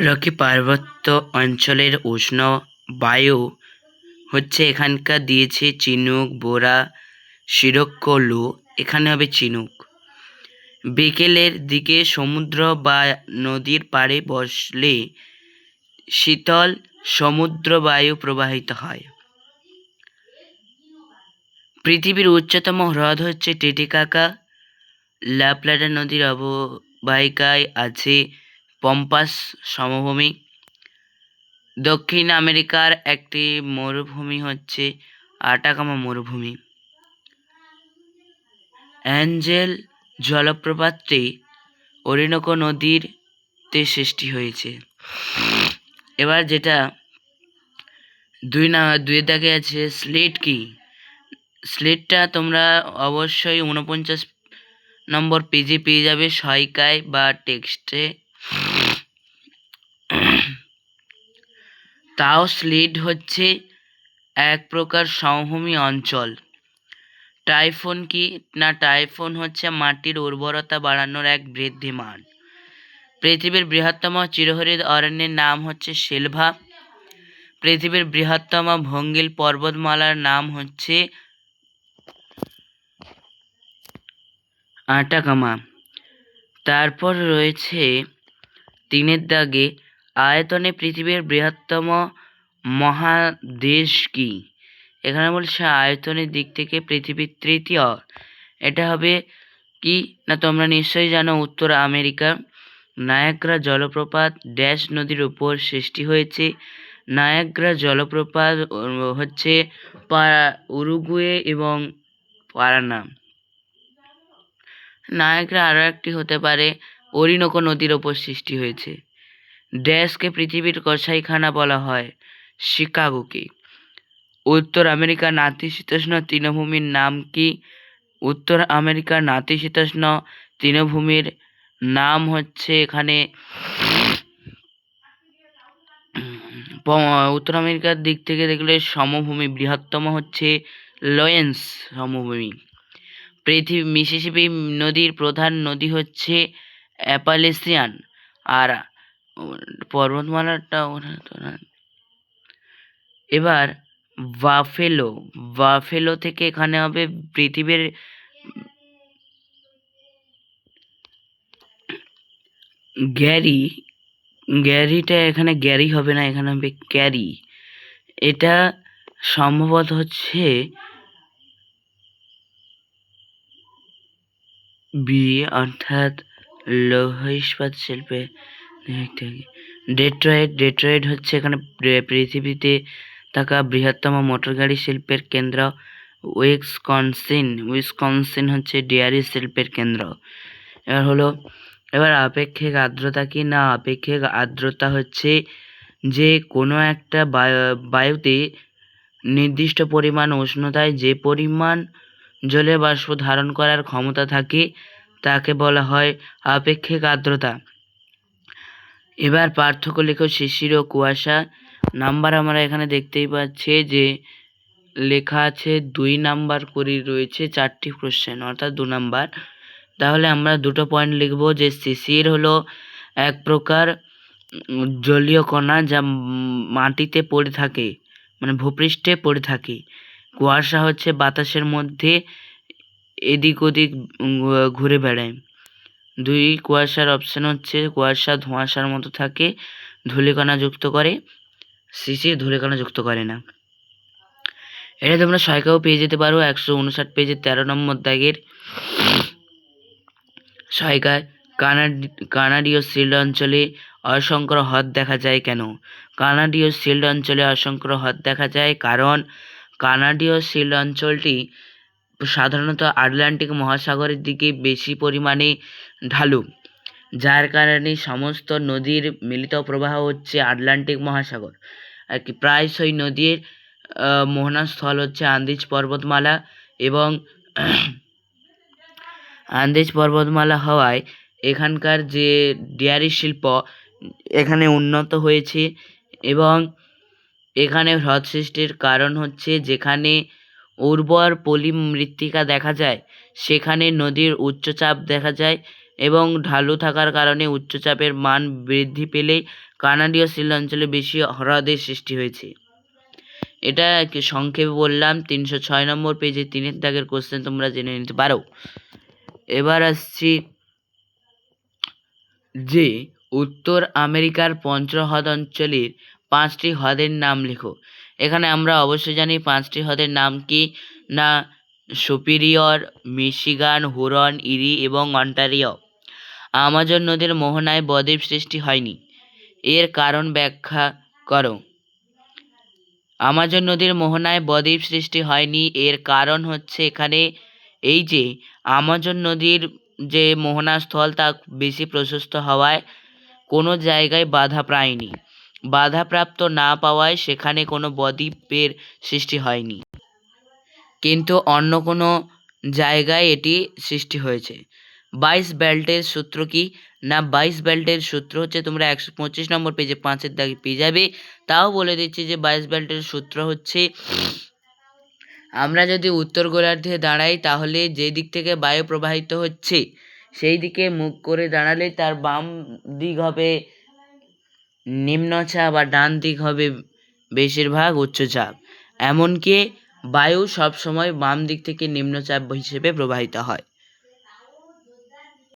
Rocky পার্বত্য অঞ্চলের উষ্ণ বায়ু হচ্ছে এখানকার দিয়েছে চিনুক, বোরা, শিরোক্কলু। এখানে হবে চিনুক। বিকেলের দিকে সমুদ্র বা নদীর পাড়ে বসলে শীতল সমুদ্র বায়ু প্রবাহিত হয়। পৃথিবীর উচ্চতম হ্রদ হচ্ছে টিটিকাকা। লা প্লাটা নদীর অববাহিকায় আছে পম্পাস সমভূমি। দক্ষিণ আমেরিকার একটি মরুভূমি হচ্ছে আটাকামা মরুভূমি। অ্যাঞ্জেল জলপ্রপাতটি ওরিনোকো নদীতে সৃষ্টি হয়েছে। এবার যেটা দুই দাগে আছে স্লিট কি। স্লিটটা তোমরা অবশ্যই 49 নম্বর পেজে পেয়ে যাবে সহায়িকায় বা টেক্সটে। তাও স্লিট হচ্ছে এক প্রকার সমভূমি অঞ্চল। টাইফুন কি না, টাইফুন হচ্ছে মাটির উর্বরতা বাড়ানোর এক বৃদ্ধি মান। পৃথিবীর বৃহত্তম চিরহরিৎ অরণ্যের নাম হচ্ছে সিলভা। পৃথিবীর বৃহত্তম ভঙ্গিল পর্বতমালার নাম হচ্ছে আটাকামা। তারপর রয়েছে 3 দাগে আয়তনে পৃথিবীর বৃহত্তম মহাদেশ কি। এখানে বলছে আয়তনের দিক থেকে পৃথিবীর তৃতীয়। এটা হবে কি না, তোমরা নিশ্চয়ই জানো উত্তর আমেরিকা। নায়াগ্রা জলপ্রপাত ড্যাশ নদীর উপর সৃষ্টি হয়েছে। নায়াগ্রা জলপ্রপাত হচ্ছে উরুগুয়ে এবং পারানা। নায়াগ্রা আরও একটি হতে পারে ওরিনোকো নদীর ওপর সৃষ্টি হয়েছে। ড্যাশকে পৃথিবীর কসাইখানা বলা হয় শিকাগোকে। উত্তর আমেরিকার নাতিশীতোষ্ণ তৃণভূমির নাম কি। উত্তর আমেরিকার নাতিশীতোষ্ণ তৃণভূমির নাম হচ্ছে এখানে উত্তর আমেরিকার দিক থেকে দেখলে সমভূমি বৃহত্তম হচ্ছে লয়েন্স সমভূমি। মিসিসিপি নদীর প্রধান নদী হচ্ছে অ্যাপালেসিয়ান। আর পর্বতমালাটা এবার বাফেলো থেকে এখানে হবে পৃথিবীর গ্যারিটা এখানে গ্যারি হবে না, এখানে হবে ক্যারি। এটা সম্ভবত হচ্ছে বি অর্থাৎ লৌহ ইস্পাত শিল্পে। ডেট্রয়েট হচ্ছে এখানে পৃথিবীতে থাকা বৃহত্তম মোটর গাড়ি শিল্পের কেন্দ্র। উইসকনসিন হচ্ছে ডেয়ারি শিল্পের কেন্দ্র। এবার আপেক্ষিক আর্দ্রতা কি না, আপেক্ষিক আর্দ্রতা হচ্ছে যে কোনো একটা বায়ুতে নির্দিষ্ট পরিমাণ উষ্ণতায় যে পরিমাণ জলীয় বাষ্প ধারণ করার ক্ষমতা থাকে তাকে বলা হয় আপেক্ষিক আর্দ্রতা। এবার পার্থক্য লেখো শিশির ও কুয়াশা। নাম্বার আমরা এখানে দেখতেই পাচ্ছি যে লেখা আছে 2 নাম্বার করে রয়েছে 4টি কোশ্চেন, অর্থাৎ 2 নাম্বার। তাহলে আমরা 2টো পয়েন্ট লিখব যে শিশির হলো এক প্রকার জলীয় কণা যা মাটিতে পড়ে থাকে, মানে ভূপৃষ্ঠে পড়ে থাকে। কুয়াশা হচ্ছে বাতাসের মধ্যে এদিক ওদিক ঘুরে বেড়ায়। 2 কুয়াশার অপশান হচ্ছে কুয়াশা ধোঁয়াশার মতো থাকে, ধূলিকণা যুক্ত করে। শিশির ধূলিকণা যুক্ত করে না। এটা তোমরা সহায়িকাও পেয়ে যেতে পারো 159 পেজের 13 নম্বর দাগের সহায়িকায়। কানাডীয় শিল্ড অঞ্চলে অসংখ্য হ্রদ দেখা যায় কেন। কানাডীয় শিল্ড অঞ্চলে অসংখ্য হ্রদ দেখা যায় কারণ কানাডীয় শিল্ড অঞ্চলটি সাধারণত আটলান্টিক মহাসাগরের দিকে বেশি পরিমাণে ঢালু, যার কারণে সমস্ত নদীর মিলিত প্রবাহ হচ্ছে আটলান্টিক মহাসাগর। আর কি প্রায়শই নদীর মোহনা স্থল হচ্ছে আন্দিজ পর্বতমালা, এবং আন্দিজ পর্বতমালা হওয়ায় এখানকার যে ডেয়ারি শিল্প এখানে উন্নত হয়েছে। এবং এখানে হ্রদ সৃষ্টির কারণ হচ্ছে যেখানে উর্বর পলি মৃত্তিকা দেখা যায় সেখানে নদীর উচ্চচাপ দেখা যায় এবং ঢালু থাকার কারণে উচ্চচাপের মান বৃদ্ধি পেলেই কানাডীয় সিল অঞ্চলে বেশি হ্রদের সৃষ্টি হয়েছে। এটা সংক্ষেপে বললাম। 306 নম্বর পেজে 3 দাগের কোশ্চেন তোমরা জেনে নিতে পারো। এবার আসছি যে উত্তর আমেরিকার পঞ্চহ্রদ অঞ্চলের 5টি হ্রদের নাম লেখো। এখানে আমরা অবশ্যই জানি 5টি হ্রদের নাম কি না, সুপিরিয়র, মিশিগান, হুরন, ইরি এবং অন্টারিও। আমাজন নদীর মোহনায় বদ্বীপ সৃষ্টি হয়নি, এর কারণ ব্যাখ্যা করো। আমাজন নদীর মোহনায় বদ্বীপ সৃষ্টি হয়নি, এর কারণ হচ্ছে এখানে এই যে আমাজন নদীর যে মোহনাস্থল তা বেশি প্রশস্ত হওয়ায় কোনো জায়গায় বাধাপ্রাপ্ত না পাওয়ায় সেখানে কোনো বদ্বীপের সৃষ্টি হয়নি, কিন্তু অন্য কোনো জায়গায় এটি সৃষ্টি হয়েছে। 22 বেল্টের সূত্র কি না, 22 বেল্টের সূত্র হচ্ছে, তোমরা 125 নম্বর পেজে 5 দাগে পেয়ে যাবে। তাও বলে দিচ্ছি যে 22 বেল্টের সূত্র হচ্ছে, আমরা যদি উত্তর গোলার্ধে দাঁড়াই তাহলে যে দিক থেকে বায়ু প্রবাহিত হচ্ছে সেই দিকে মুখ করে দাঁড়ালে তার বাম দিক হবে নিম্নচাপ আর ডান দিক হবে বেশিরভাগ উচ্চচাপ। এমনকি বায়ু সবসময় বাম দিক থেকে নিম্নচাপ হিসেবে প্রবাহিত হয়।